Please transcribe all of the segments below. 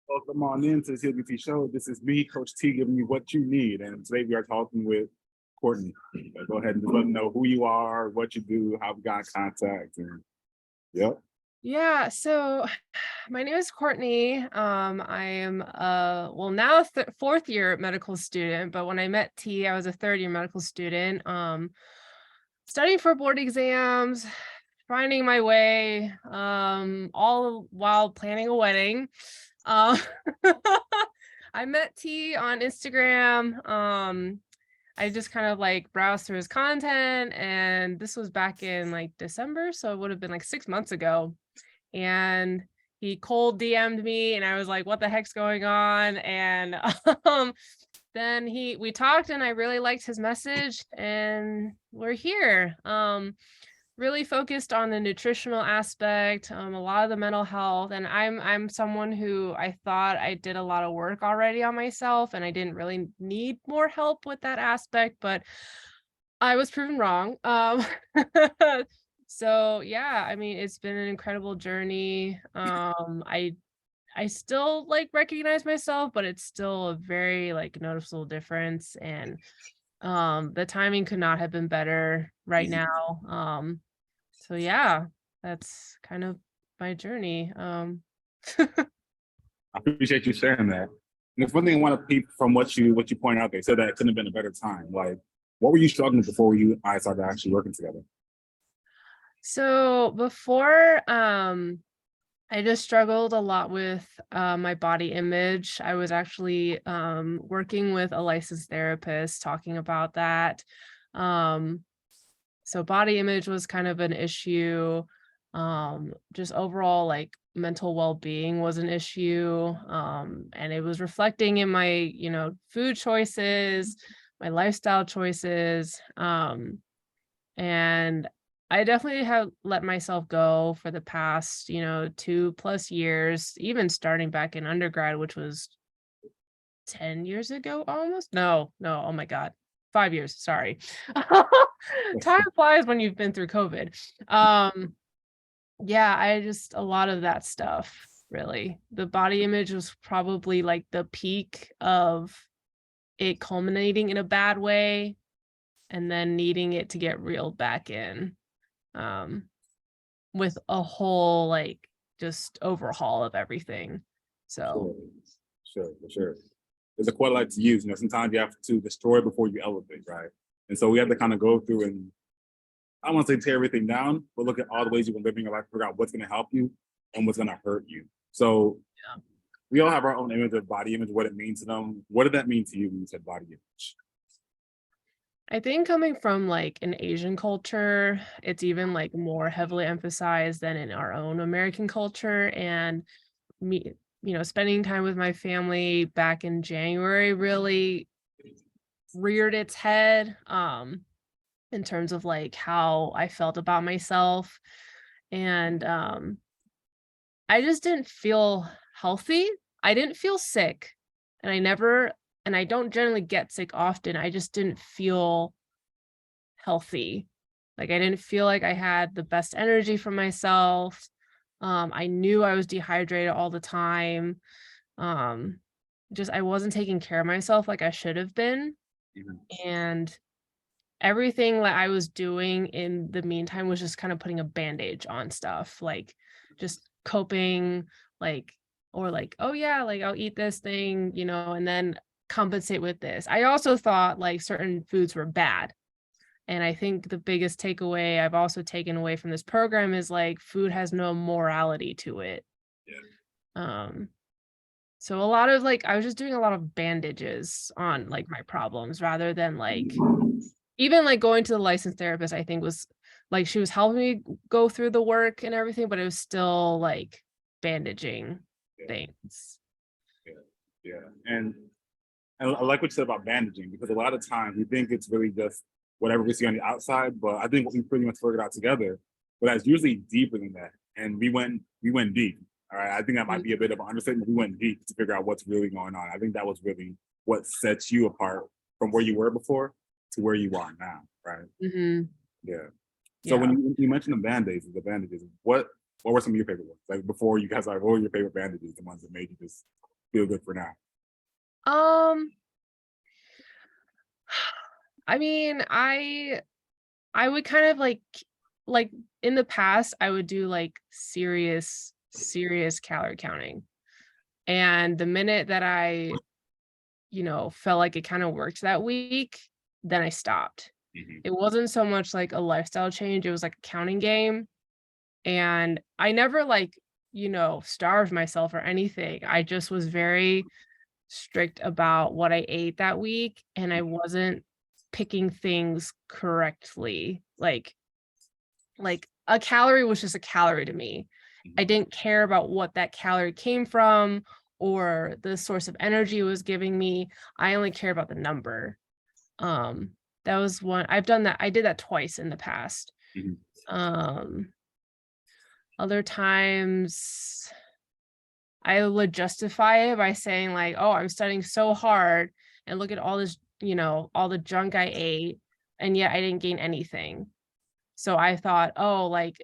Welcome on in to the TLBT show. This is me, Coach T, giving you what you need. And today we are talking with Courtney. Go ahead and just let them know who you are, what you do, how we got in contact. And yep. Yeah, so my name is Courtney. I am now a fourth year medical student, but when I met T, I was a third year medical student. Studying for board exams, finding my way, all while planning a wedding. Um, I met T on Instagram. I just kind of like browsed through his content, and this was back in like December, so it would have been like 6 months ago. And he cold DM'd me, and I was like, what the heck's going on? And um, then we talked, and I really liked his message, and we're here. Really focused on the nutritional aspect, a lot of the mental health, and I'm someone who I thought I did a lot of work already on myself, and I didn't really need more help with that aspect, but I was proven wrong. So yeah, I mean, it's been an incredible journey. I still like recognize myself, but it's still a very like noticeable difference, and the timing could not have been better right now. So yeah, that's kind of my journey. I appreciate you sharing that. And it's one thing I want to peep from what you point out. They said that it couldn't have been a better time. Like, what were you struggling with before you and I started actually working together? So before, I just struggled a lot with my body image. I was actually working with a licensed therapist talking about that. Um, so body image was kind of an issue. Just overall, like mental well-being was an issue. And it was reflecting in my, food choices, my lifestyle choices. And I definitely have let myself go for the past, 2+ years, even starting back in undergrad, which was 10 years ago almost. No, oh my God. 5 years, sorry. Time flies when you've been through COVID. Yeah, I just a lot of that stuff, really. The body image was probably like the peak of it culminating in a bad way and then needing it to get reeled back in. Um, with a whole, like, just overhaul of everything. So, Sure, sure, for sure. There's a quote I like to use. Sometimes you have to destroy before you elevate, right? And so we have to kind of go through and I don't want to say tear everything down, but look at all the ways you've been living your life, figure out what's going to help you and what's going to hurt you. So yeah. we all have our own image of body image, what it means to them. What did that mean to you when you said body image? I think coming from, like, an Asian culture, it's even, like, more heavily emphasized than in our own American culture, and me spending time with my family back in January really reared its head, in terms of, like, how I felt about myself, and, I just didn't feel healthy. I didn't feel sick, and I don't generally get sick often. I just didn't feel healthy. Like, I didn't feel like I had the best energy for myself. I knew I was dehydrated all the time. Um, just I wasn't taking care of myself like I should have been, Mhm. and everything that I was doing in the meantime was just kind of putting a bandage on stuff, like just coping, like, or like, oh yeah, like I'll eat this thing, and then compensate with this. I also thought like certain foods were bad. And I think the biggest takeaway I've also taken away from this program is like food has no morality to it. Yeah. Um, so a lot of like I was just doing a lot of bandages on like my problems rather than like even, like, going to the licensed therapist, I think was like, she was helping me go through the work and everything, but it was still, like, bandaging Yeah, things. yeah, yeah. And I like what you said about bandaging because a lot of times we think it's really just whatever we see on the outside, but I think what we pretty much figured out together, but that's usually deeper than that. And we went deep. All right. I think that might Mhm. be a bit of an understatement. We went deep to figure out what's really going on. I think that was really what sets you apart from where you were before to where you are now. Right. Mhm. Yeah. So when Yeah. you mentioned the bandages, what were some of your favorite ones? Like before you guys like, what were your favorite bandages? The ones that made you just feel good for now? Um, I mean, I would kind of like in the past, I would do like serious calorie counting. And the minute that I, felt like it kind of worked that week, then I stopped. Mhm. It wasn't so much like a lifestyle change, it was like a counting game. And I never like, starved myself or anything. I just was very strict about what I ate that week, and I wasn't picking things correctly. Like a calorie was just a calorie to me. I Mhm. didn't care about what that calorie came from or the source of energy it was giving me. I only care about the number. Um, that was one I've done that. I did that twice in the past. Mhm. Um, Other times I would justify it by saying like, "Oh, I'm studying so hard and look at all this, all the junk I ate, and yet I didn't gain anything." So I thought, "Oh, like,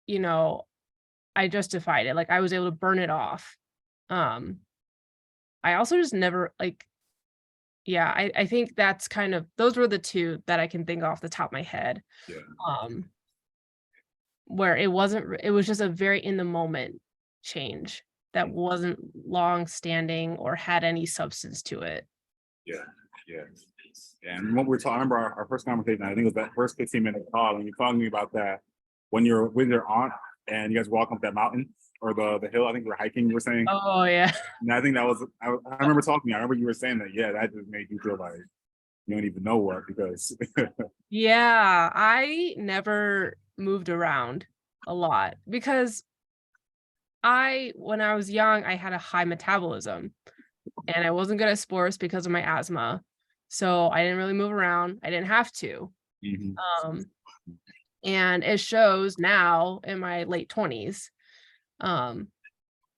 you know, I justified it. Like I was able to burn it off." Um, I also just never like yeah, I think that's kind of those were the 2 that I can think off the top of my head. Yeah. Um, where it was just a very in the moment change that Mhm. wasn't long standing or had any substance to it. Yeah. Yeah. And when we're talking, I remember our first conversation, I think it was that first 15-minute call, and you talking to me about that when you're with your aunt and you guys walk up that mountain or the hill. I think we're hiking, you were saying. Oh, yeah. And I think that was, I remember talking to you. I remember you were saying that, yeah, that just made you feel like you don't even know what because, Yeah, I never moved around a lot because when I was young, I had a high metabolism and I wasn't good at sports because of my asthma. So I didn't really move around. I didn't have to. Mhm. Um, and it shows now in my late 20s. Um,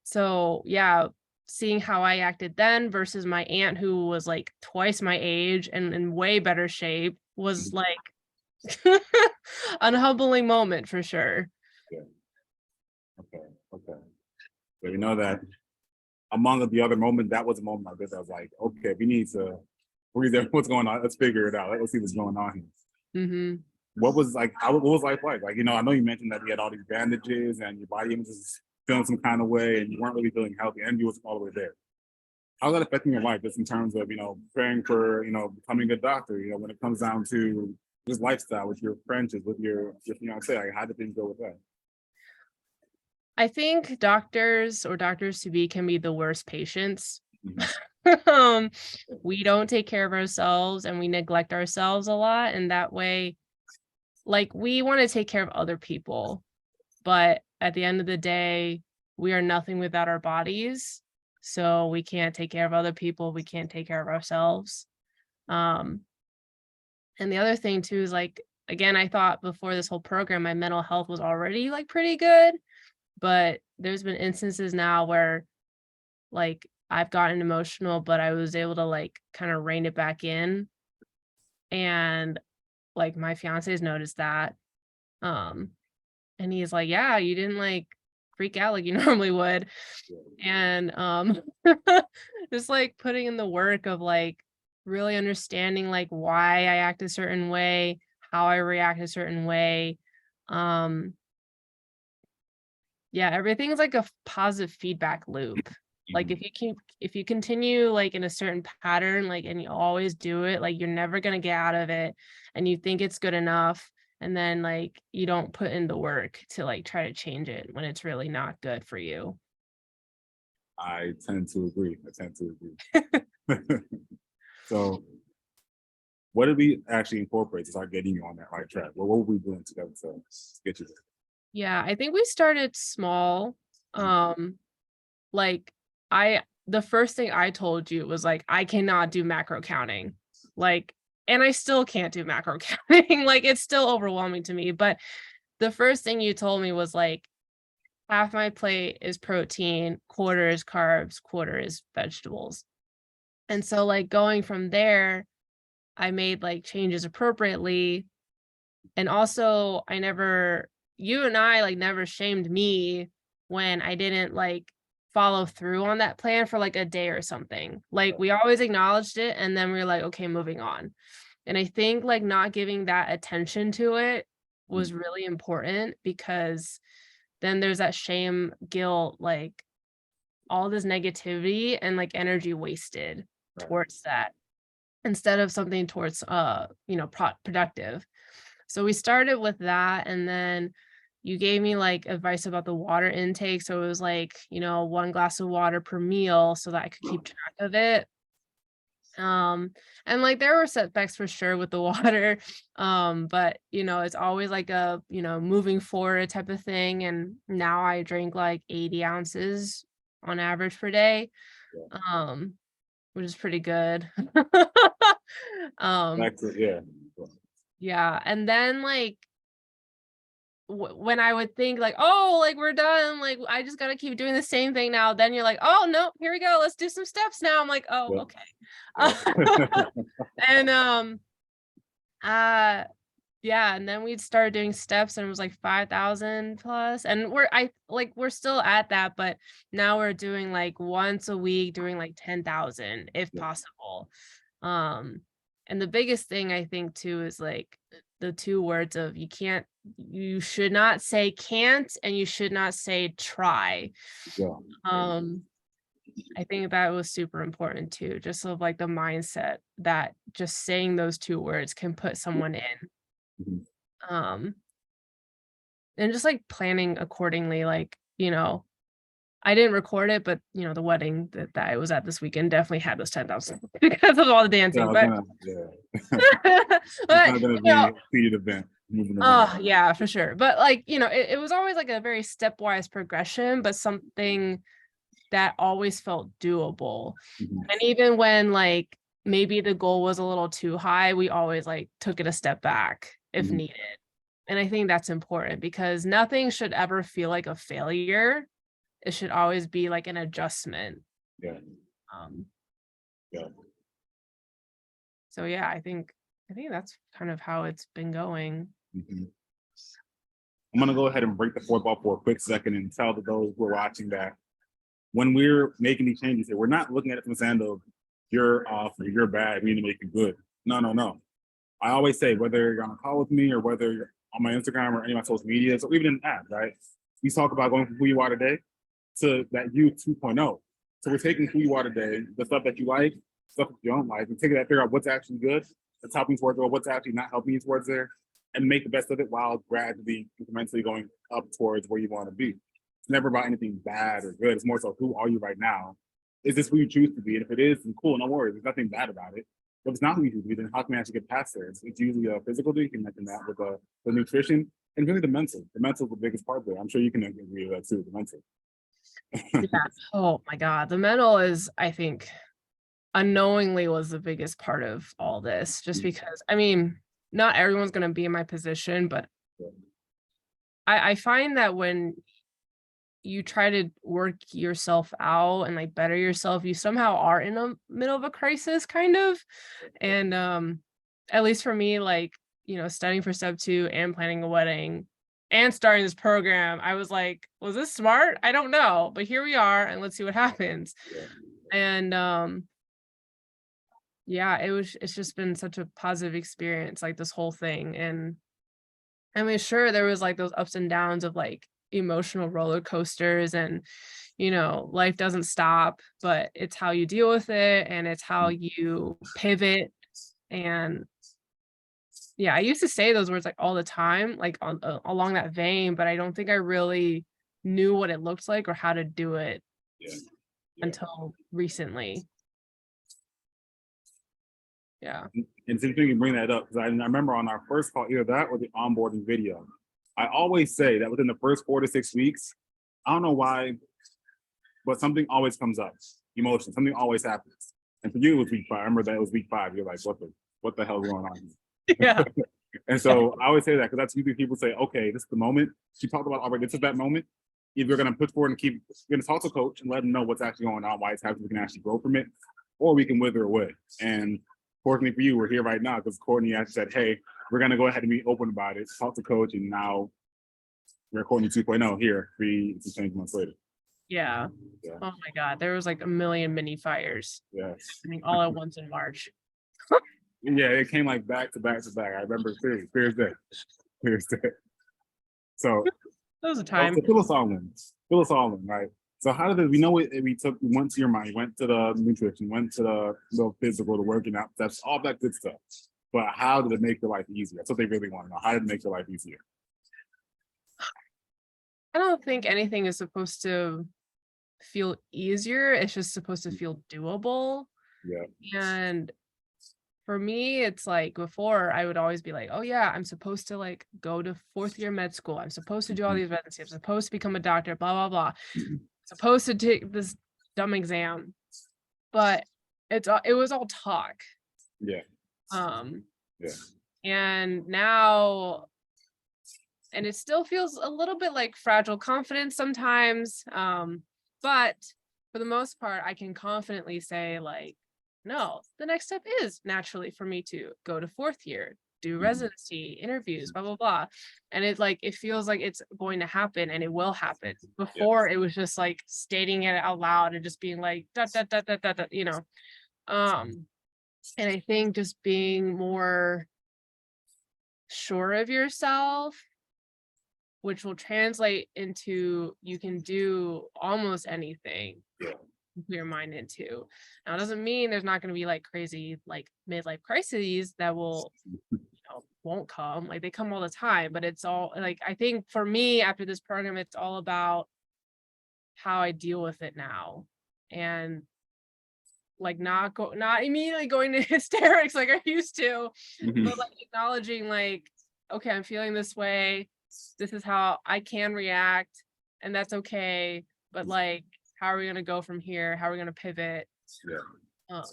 so yeah, seeing how I acted then versus my aunt who was like twice my age and in way better shape was Mhm. like an humbling moment for sure. Yeah. Okay. Okay. So you know that among the other moments, that was a moment like this. I was like, okay, we need to breathe in. What's going on? Let's figure it out. Let's see what's going on here. Mhm. What was like? What was life like? Like, I know you mentioned that you had all these bandages and your body was just feeling some kind of way, and you weren't really feeling healthy, and you was all the way there. How's that affecting your life, just in terms of preparing for becoming a doctor? When it comes down to just lifestyle with your friendships, with your fiance, like how did things go with that? I think doctors or doctors to be can be the worst patients. Mhm. um, we don't take care of ourselves and we neglect ourselves a lot, and that way, like we want to take care of other people, but at the end of the day, we are nothing without our bodies. So we can't take care of other people, we can't take care of ourselves. Um, and the other thing too is like again, I thought before this whole program my mental health was already like pretty good, but there's been instances now where like I've gotten emotional, but I was able to like kind of rein it back in. And like my fiance's noticed that. Um, and he's like, "Yeah, you didn't like freak out like you normally would." And just like putting in the work of like really understanding like why I act a certain way, how I react a certain way. Um, yeah, everything's like a positive feedback loop. Like Mhm. if you continue like in a certain pattern, like and you always do it, like you're never gonna get out of it and you think it's good enough. And then like you don't put in the work to like try to change it when it's really not good for you. I tend to agree. I tend to agree. So, what did we actually incorporate to start getting you on that right track? What were we doing together to get you there? Yeah, I think we started small. Mhm. Um, like the first thing I told you was like, I cannot do macro counting. Like, and I still can't do macro counting. Like, it's still overwhelming to me. But the first thing you told me was like, half my plate is protein, quarter is carbs, quarter is vegetables. And so, like, going from there, I made like changes appropriately. And also, you and I like never shamed me when I didn't like follow through on that plan for like a day or something. Like we always acknowledged it and then we were like, okay, moving on. And I think like not giving that attention to it was really important because then there's that shame, guilt, like all this negativity and like energy wasted towards that instead of something towards productive. So we started with that, and then you gave me like advice about the water intake. So it was like, 1 glass of water per meal so that I could keep track of it. And like there were setbacks for sure with the water. But it's always like a, moving forward type of thing. And now I drink like 80 ounces on average per day. Um, which is pretty good. um, That's it, yeah. yeah. And then like when I would think like, oh, like we're done, like I just gotta keep doing the same thing now. Then you're like, oh no, here we go. Let's do some steps now. I'm like, oh, Yeah. okay. And yeah, and then we'd start doing steps and it was like 5,000 plus. And we're still at that, but now we're doing like once a week, doing like 10,000 if possible. And the biggest thing I think too is like the 2 words of you should not say can't and you should not say try. Yeah. I think that was super important too, just of like the mindset that just saying those 2 words can put someone in. Mhm. And just like planning accordingly, like, I didn't record it, but the wedding that I was at this weekend definitely had those 10,000 because of all the Yeah, dancing. I was But gonna, yeah. It's but not gonna be a speed event. Moving around. oh yeah, for sure. But like, it was always like a very stepwise progression, but something that always felt doable. Mhm. And even when like maybe the goal was a little too high, we always like took it a step back if Mhm. needed. And I think that's important because nothing should ever feel like a failure. It should always be like an adjustment. Yeah. Um, Yeah. so yeah, I think that's kind of how it's been going. Mhm. I'm gonna go ahead and break the fourth wall for a quick second and tell those who are watching that when we're making these changes here, we're not looking at it from the stand of you're off or you're bad, we need to make it good. No, no, no. I always say, whether you're on a call with me or whether you're on my Instagram or any of my social media, or even in the app, right? We talk about going from who you are today to that you 2.0. So we're taking who you are today, the stuff that you like, stuff that you don't like, and taking that, figure out what's actually good, that's helping you towards it, or what's actually not helping you towards there, and make the best of it while gradually, incrementally going up towards where you want to be. It's never about anything bad or good. It's more so, who are you right now? Is this who you choose to be? And if it is, then cool, no worries. There's nothing bad about it. If it's not who you choose to be, then how can we actually get past there? It's usually a physical thing. You can mention that with the nutrition and really the mental. The mental is the biggest part there. I'm sure you can agree with that too, the mental. Yeah. Oh my God. The mental is, I think, unknowingly was the biggest part of all this, just because, I mean, not everyone's going to be in my position, but I find that when you try to work yourself out and like better yourself, you somehow are in the middle of a crisis kind of. And at least for me, like, studying for step 2 and planning a wedding and starting this program, I was like, was this smart? I don't know, but here we are and let's see what happens. And yeah, it's just been such a positive experience, like this whole thing. And I mean, sure, there was like those ups and downs of like emotional roller coasters and life doesn't stop, but it's how you deal with it and it's how you pivot. And yeah, I used to say those words like all the time, like along that vein, but I don't think I really knew what it looked like or how to do it Yeah. until recently. Yeah. And it's interesting you bring that up because I remember on our first call, either that or the onboarding video, I always say that within the first 4 to 6 weeks, I don't know why, but something always comes up. Emotion, something always happens. And for you, it was week 5. I remember that it was week 5. You're like, what the hell is going on here? Yeah. And so I always say that because that's usually people say, okay, this is the moment. She talked about already, this is that moment. Either you're going to push forward and you're going to talk to coach and let them know what's actually going on, why it's happening, we can actually grow from it, or we can wither away. And fortunately for you, we're here right now because Courtney actually said, hey, we're going to go ahead and be open about it, talk to coach, and now we're Courtney 2.0 here, 3 to 10 months later. Yeah. Yeah. Oh my God. There was like a million mini fires. Yes. I mean, all at once in March. Yeah, it came like back to back to back. I remember Fear's Day. Fear's Day. So That was a oh, time. so fill us all in. Fill us all in, right? So how did we know it? We went to your mind, went to the nutrition, went to the physical, the working out. That's all that good stuff. But how did it make your life easier? That's what they really want to know. How did it make your life easier? I don't think anything is supposed to feel easier. It's just supposed to feel doable. Yeah. And for me, it's like before I would always be like, oh yeah, I'm supposed to like go to fourth year med school. I'm supposed to do all Mhm. these residencies. I'm supposed to become a doctor, blah, blah, blah. Mhm. Supposed to take this dumb exam. But it was all talk. Yeah. Um, Yeah. and now, and it still feels a little bit like fragile confidence sometimes. But for the most part, I can confidently say, like, no, the next step is naturally for me to go to fourth year, do Mhm. residency, interviews, blah, blah, blah. And it feels like it's going to happen and it will happen. Before Yes. it was just like stating it out loud and just being like, da, da, da, da, da, da, you know. And I think just being more sure of yourself, which will translate into you can do almost anything Yeah. you put your mind into. Now, it doesn't mean there's not going to be like crazy, like midlife crises that won't come. Like they come all the time, but it's all like, I think for me after this program, it's all about how I deal with it now. And like not immediately going to hysterics like I used to, Mhm. but like acknowledging like, okay, I'm feeling this way. This is how I can react, and that's okay. But like, how are we gonna go from here? How are we gonna pivot? Yeah. Um,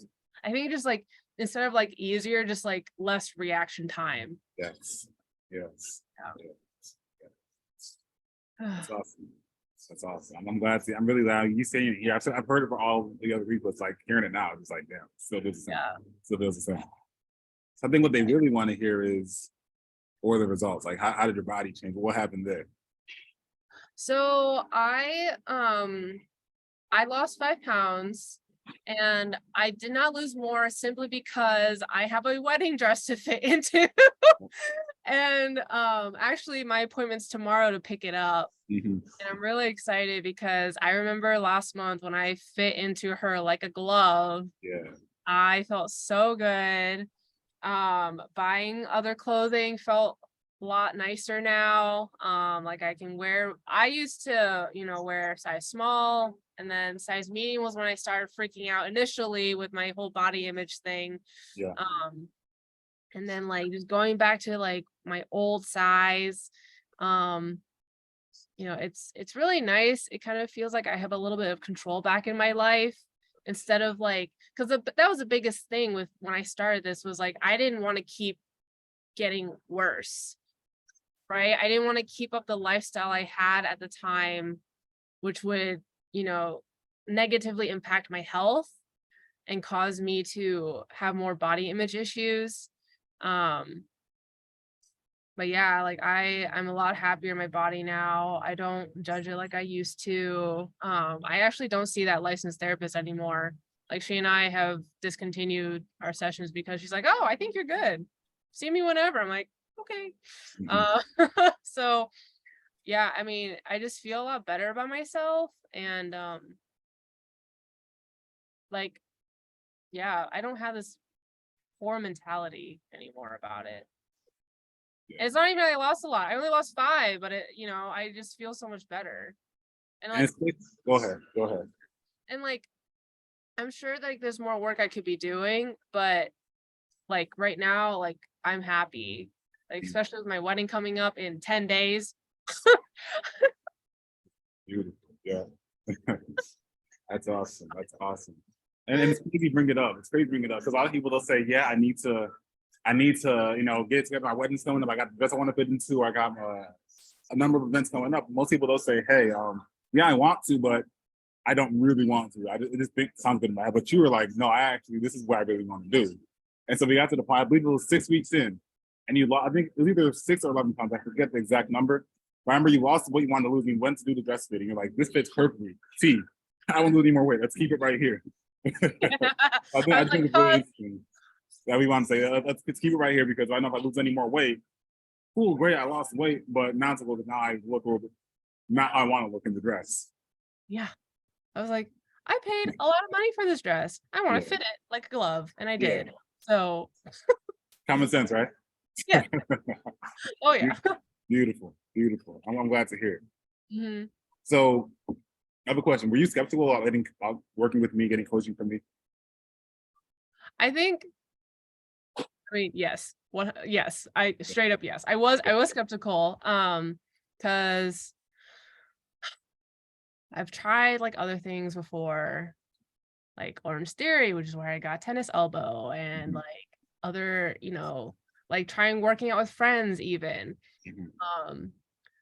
I think just like instead of like easier, just like less reaction time. Yes. Yes. Yeah. Yeah. That's awesome. That's awesome. I'm glad to. I'm really glad you saying it here. I've heard it for all the other people. It's like hearing it now. It's like damn. Still does the same. Yeah. Still does the same. So I think what they really want to hear is, or the results. Like how did your body change? What happened there? So I lost 5 pounds and I did not lose more simply because I have a wedding dress to fit into. And actually my appointment's tomorrow to pick it up. Mm-hmm. And I'm really excited because I remember last month when I fit into her like a glove, Yeah. I felt so good. Buying other clothing felt a lot nicer now. Like I used to, wear size small, and then size medium was when I started freaking out initially with my whole body image thing. Yeah. And then like just going back to like my old size. It's really nice. It kind of feels like I have a little bit of control back in my life instead of like, because that was the biggest thing with when I started this was like I didn't want to keep getting worse, right? I didn't want to keep up the lifestyle I had at the time, which would, negatively impact my health and cause me to have more body image issues. But yeah, like I'm a lot happier in my body now. I don't judge it like I used to. I actually don't see that licensed therapist anymore. Like she and I have discontinued our sessions because she's like, "Oh, I think you're good. See me whenever." I'm like, "Okay." Mm-hmm. So yeah, I mean, I just feel a lot better about myself and like yeah, I don't have this poor mentality anymore about it. Yeah. And it's not even I lost a lot. I only lost 5, but I just feel so much better. And And like go ahead. Go ahead. and like I'm sure like there's more work I could be doing, but like right now, like I'm happy. Like especially with my wedding coming up in 10 days. Beautiful. Yeah. That's awesome. That's awesome. And it's crazy you bring it up. It's crazy you bring it up because a lot of people will say, yeah, I need to, get together. My wedding's coming up. I got the dress I want to fit into. Or I got a number of events coming up. Most people they'll say, hey, yeah, I want to, but I don't really want to. It just sounds good in my head. But you were like, no, this is what I really want to do. And so we got to the point, I believe it was 6 weeks in, and I think it was either 6 or 11 pounds. I forget the exact number. I remember you lost the weight you wanted to lose, and you went to do the dress fitting. You're like, this fits perfectly. T, I won't lose any more weight. Let's keep it right here. I think it's really interesting that we want to say, let's keep it right here because I know if I lose any more weight, cool, great, I lost weight, but now it's a little bit, now I look a little bit, now I want to look in the dress. Yeah. I was like, I paid a lot of money for this dress. I want to Yeah. fit it like a glove. And I Yeah. did. So Common sense, right? yeah. Oh yeah. Beautiful, beautiful. I'm glad to hear. hmm So I have a question. Were you skeptical about working with me, getting coaching from me? I think, I mean, yes. Yes. I straight up, yes. I was skeptical. Because I've tried like other things before, like Orange Theory, which is where I got tennis elbow, and Mhm. like other, like trying working out with friends even. Mhm. Um,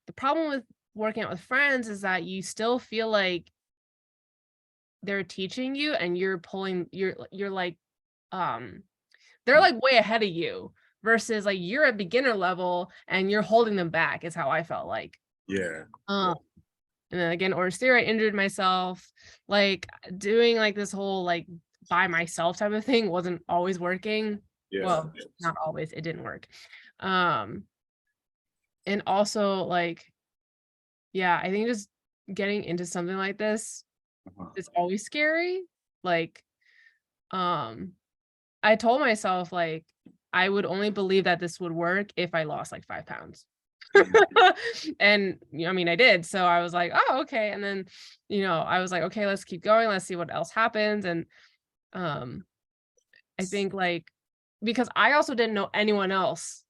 the problem with working out with friends is that you still feel like they're teaching you and you're like, they're like way ahead of you versus like you're at beginner level and you're holding them back is how I felt like. Yeah. Um, and then again, Orange Theory, I injured myself. Like doing like this whole like by myself type of thing wasn't always working. Yeah. Well, not always, it didn't work. Um, and also like, yeah, I think just getting into something like this Uh-huh. is always scary. Like, um, I told myself like I would only believe that this would work if I lost like 5 pounds. And I mean, I did. So I was like, oh, okay. And then, I was like, okay, let's keep going. Let's see what else happens. And um, I think like because I also didn't know anyone else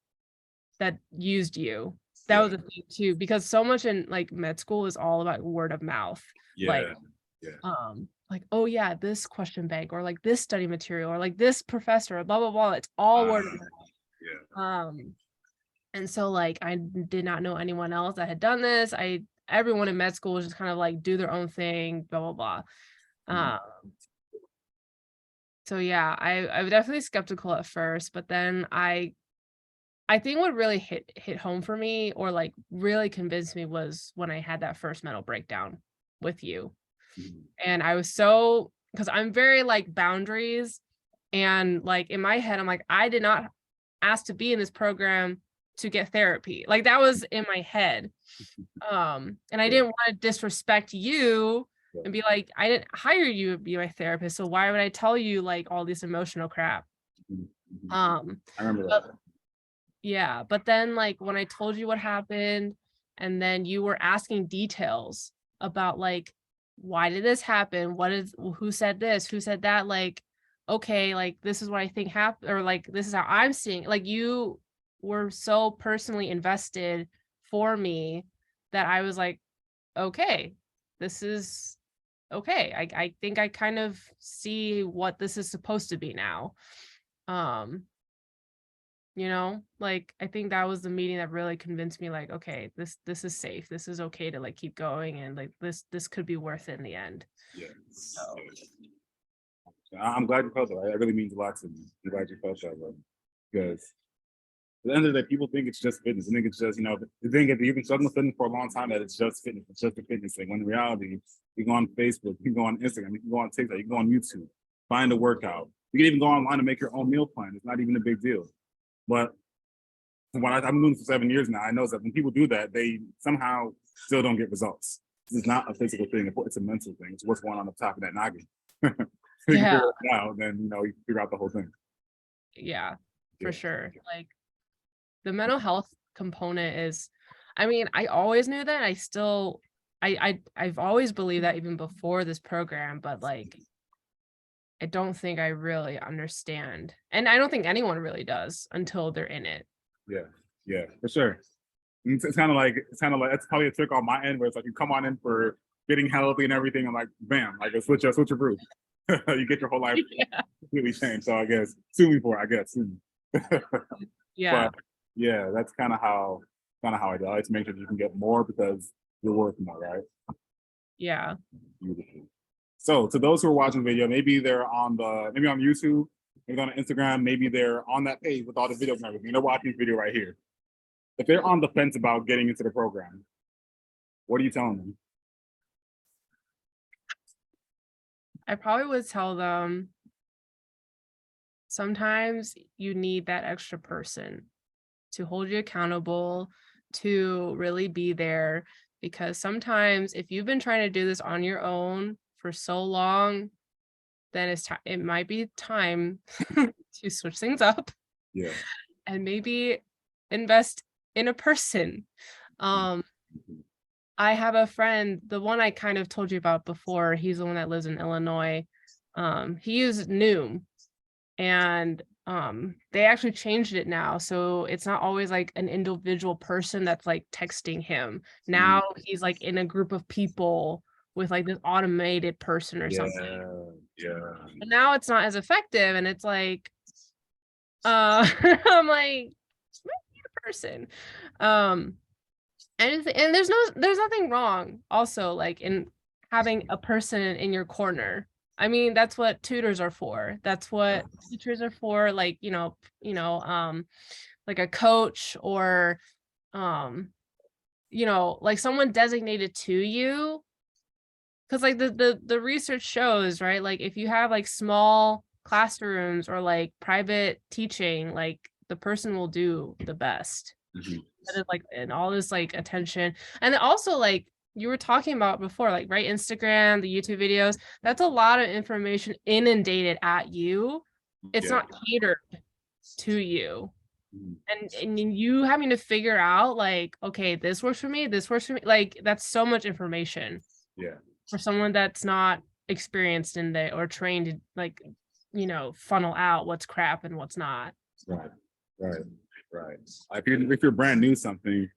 that used you. That Yeah. was a thing too, because so much in like med school is all about word of mouth. Like, Yeah. Yeah. like, oh yeah, this question bank or like this study material or like this professor, blah blah blah. It's all word of mouth. Yeah. And so like I did not know anyone else that had done this. Everyone in med school was just kind of like do their own thing, blah blah blah. Mhm. So yeah, I was definitely skeptical at first, but then I think what really hit home for me or like really convinced me was when I had that first mental breakdown with you. Mhm. And I was so because I'm very like boundaries and like in my head, I'm like, I did not ask to be in this program to get therapy. Like that was in my head. And I Yeah. didn't want to disrespect you Yeah. and be like, I didn't hire you to be my therapist. So why would I tell you like all this emotional crap? Mhm. Mhm. Um, I remember but that. yeah, but then like when I told you what happened, and then you were asking details about like why did this happen? Who said this? Who said that? Like, okay, like this is what I think happened, or like this is how I'm seeing it. Like you were so personally invested for me that I was like, okay, this is okay. I think I kind of see what this is supposed to be now. Um, like I think that was the meeting that really convinced me like, okay, this is safe. This is okay to like keep going and like this could be worth it in the end. Yeah. So Yeah. I'm glad you felt that. It really means a lot to me. I'm glad you felt that way. Because at the end of the day, people think it's just fitness. I think it's just, the thing is, you've been struggling with fitness for a long time that it's just fitness. It's just a fitness thing. When in reality, you go on Facebook, you can go on Instagram, you can go on TikTok, you can go on YouTube, find a workout. You can even go online and make your own meal plan. It's not even a big deal. But I've been doing this for 7 years now, I know that when people do that, they somehow still don't get results. This is not a physical thing. It's a mental thing. It's what's going on top of that noggin. If you can yeah, figure it out, then, you figure out the whole thing. yeah, Yeah. for sure. Like the mental health component is, I mean, I always knew that. I still I've always believed that even before this program, but like I don't think I really understand. And I don't think anyone really does until they're in it. Yeah. Yeah, for sure. It's kind of like that's probably a trick on my end where it's like you come on in for getting healthy and everything, and like bam, like a switch your brew. You get your whole life Yeah. completely changed. So I guess sue me for it, I guess. Sue me. Yeah. But yeah, that's kind of how I do. I like to make sure that you can get more because you're worth more, right? Yeah. Beautiful. So to those who are watching the video, maybe they're maybe on YouTube, maybe on Instagram, maybe they're on that page with all the videos and everything. They're watching this video right here. If they're on the fence about getting into the program, What are you telling them? I probably would tell them sometimes you need that extra person to hold you accountable, to really be there. Because sometimes if you've been trying to do this on your own for so long, then it might be time to switch things up Yeah. and maybe invest in a person. Um, Mhm. I have a friend, the one I kind of told you about before, he's the one that lives in Illinois. He used Noom, and they actually changed it now. So it's not always like an individual person that's like texting him. Now he's like in a group of people with like this automated person or something. Yeah. And now it's not as effective, and it's like I'm like person. Um and there's nothing wrong also like in having a person in your corner. I mean, that's what tutors are for. That's what teachers are for, like, like a coach or like someone designated to you. Because like the research shows, right? Like if you have like small classrooms or like private teaching, like the person will do the best. Mhm. That is like and all this like attention. And then also like you were talking about before, like right, Instagram, the YouTube videos, that's a lot of information inundated at you. It's Yeah. not catered to you. Mhm. And you having to figure out like, okay, this works for me, this works for me. Like that's so much information Yeah. for someone that's not experienced in the or trained to like, funnel out what's crap and what's not. Right. Right. Right. If you're brand new something,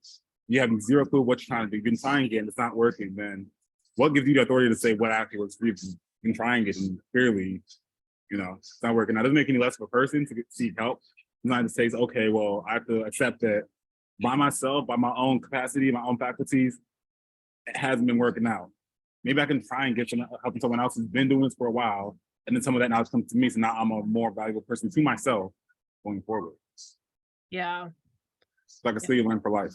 you have zero clue what you're trying to do. You've been trying it and it's not working, then what gives you the authority to say what actually works for you? You've been trying it and clearly, it's not working. That doesn't make any less of a person to seek help. Not to say, okay, well, I have to accept that by myself, by my own capacity, my own faculties, it hasn't been working out. Maybe I can try and get some help from someone else who's been doing this for a while, and then some of that knowledge comes to me. So now I'm a more valuable person to myself going forward. Yeah. It's like a skill you learn for life.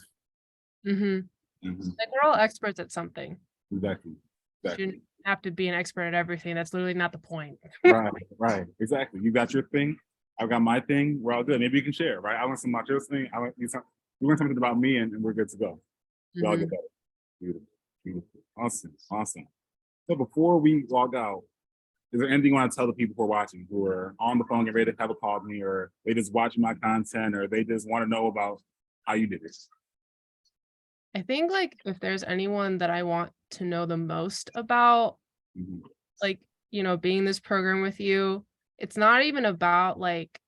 Mm-hmm. Mhm. Like we're all experts at something. Exactly. You Exactly. shouldn't have to be an expert at everything. That's literally not the point. Right. Right. Exactly. You got your thing. I've got my thing. We're all good. Maybe you can share. Right. I learned something about your thing. You learned something about me, and we're good to go. We all get Mhm. better. Beautiful. Beautiful. Awesome. Awesome. So before we log out, is there anything you want to tell the people who are watching, who are on the phone getting ready to have a call with me, or they just watching my content, or they just want to know about how you did this? I think like if there's anyone that I want to know the most about, Mhm. like, being in this program with you, it's not even about like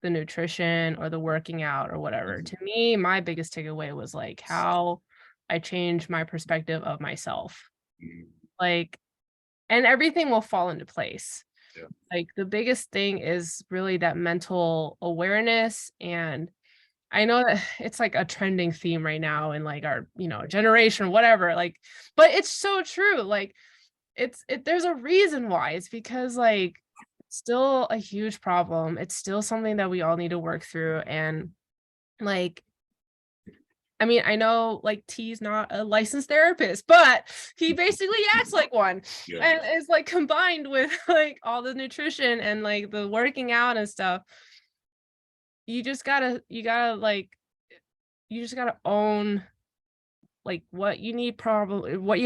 the nutrition or the working out or whatever. Mhm. To me, my biggest takeaway was like how I changed my perspective of myself. Mhm. Like, and everything will fall into place. Yeah. Like the biggest thing is really that mental awareness. And I know that it's like a trending theme right now in like our, generation, whatever. Like, but it's so true. Like there's a reason why. It's because like it's still a huge problem. It's still something that we all need to work through. And like, I mean, I know like T's not a licensed therapist, but he basically acts like one. Yeah. And it's like combined with like all the nutrition and like the working out and stuff. You just gotta own like what you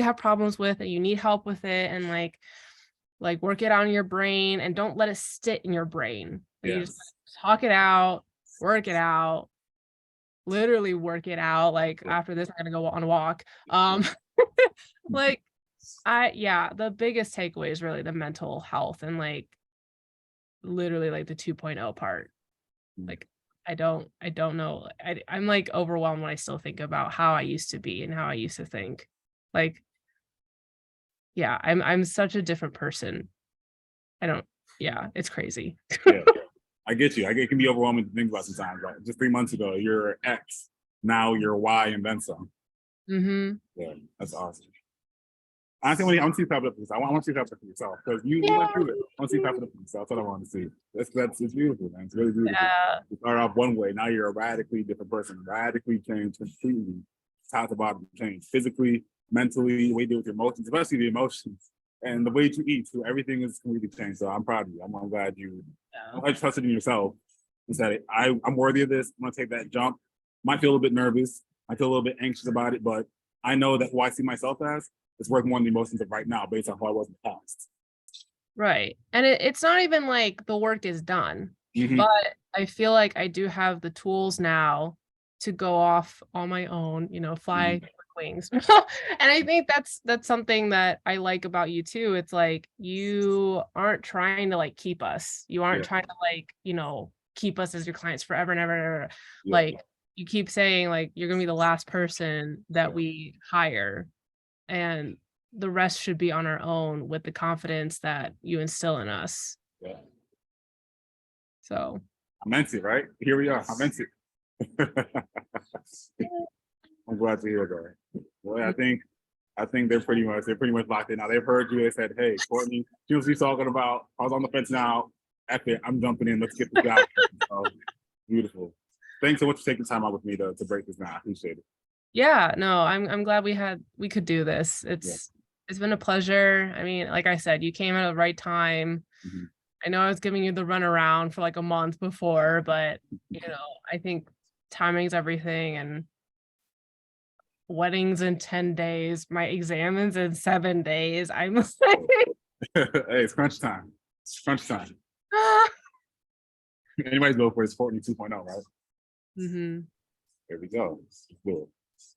have problems with and you need help with it, and like work it on your brain and don't let it sit in your brain. Like you Yes. just talk it out, work it out, literally work it out. Like Yeah. after this, I'm gonna go on a walk. Like the biggest takeaway is really the mental health and like literally like the 2.0 part. Mhm. Like I don't know. I'm like overwhelmed when I still think about how I used to be and how I used to think. Like, yeah, I'm such a different person. I don't yeah, it's crazy. Yeah. I get you. It can be overwhelming to think about sometimes. Right? Just 3 months ago, you're X. Now you're Y and then some. Mhm. Yeah, that's awesome. Honestly, I want to see you clap it up for yourself. I want to see you clap it up for yourself because you went through it. I want to see you clap it up for yourself. That's what I want to see. It's beautiful, man. It's really beautiful. Yeah. You start off one way, now you're a radically different person, radically changed completely top to bottom change physically, mentally, the way you deal with your emotions, especially the emotions, and the way you eat. So everything is completely changed. So I'm proud of you. I'm glad you trusted in yourself and said, I'm worthy of this. I'm gonna take that jump. Might feel a little bit nervous. I feel a little bit anxious about it, but I know that who I see myself as is worth more than the emotions of right now based on who I was in the past. Right. And it's not even like the work is done, Mhm. but I feel like I do have the tools now to go off on my own, fly Mhm. with wings. And I think that's something that I like about you too. It's like you aren't trying to like keep us. You aren't Yeah, trying to like, keep us as your clients forever and ever and ever. yeah, Like you keep saying like you're gonna be the last person that yeah, we hire and the rest should be on our own with the confidence that you instill in us. yeah. So, I meant it, right? Here we are. I meant it. I'm glad to hear that. Well, I think they're pretty much locked in now. They've heard you. They said, "Hey, Courtney, she was talking about. I was on the fence now. F it, I'm jumping in. Let's get this guy." So beautiful. Thanks so much for taking time out with me to break this down. I appreciate it. yeah, no, I'm glad we could do this. Yeah. It's been a pleasure. I mean, like I said, you came at the right time. Mhm. I know I was giving you the runaround for like a month before, but I think timing's everything and weddings in 10 days, my examines in 7 days. I'm like, Hey, it's crunch time. It's crunch time. Anybody's go for his Courtney 2.0, right? hmm There we go. Cool.